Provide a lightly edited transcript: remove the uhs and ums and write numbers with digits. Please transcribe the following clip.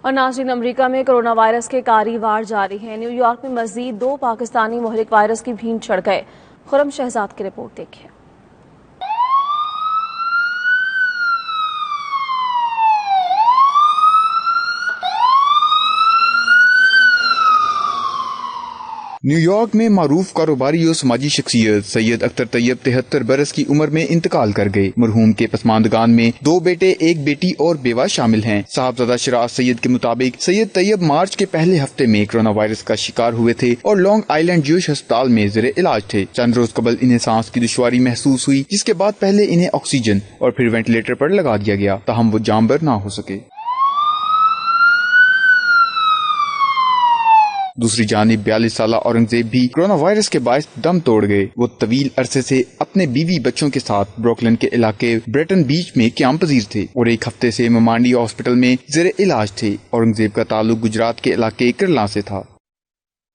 اور ناظرین، امریکہ میں کرونا وائرس کے کاری وار جاری ہیں۔ نیو یارک میں مزید 2 پاکستانی مہلک وائرس کی بھینٹ چڑھ گئے۔ خرم شہزاد کی رپورٹ دیکھیں۔ نیو یارک میں معروف کاروباری اور سماجی شخصیت سید اختر طیب 73 برس کی عمر میں انتقال کر گئے۔ مرحوم کے پسماندگان میں 2 بیٹے، 1 بیٹی اور بیوہ شامل ہیں۔ صاحبزادہ شراز سید کے مطابق سید طیب مارچ کے پہلے ہفتے میں کرونا وائرس کا شکار ہوئے تھے اور لانگ آئیلینڈ جوش ہسپتال میں زیر علاج تھے۔ چند روز قبل انہیں سانس کی دشواری محسوس ہوئی، جس کے بعد پہلے انہیں آکسیجن اور پھر وینٹیلیٹر پر لگا دیا گیا، تاہم وہ جانبر نہ ہو سکے۔ دوسری جانب 42 سالہ اورنگزیب بھی کرونا وائرس کے باعث دم توڑ گئے۔ وہ طویل عرصے سے اپنے بیوی بچوں کے ساتھ بروکلن کے علاقے بریٹن بیچ میں قیام پذیر تھے اور 1 ہفتے سے ممانڈی ہاسپٹل میں زیر علاج تھے۔ اورنگزیب کا تعلق گجرات کے علاقے کرلا سے تھا۔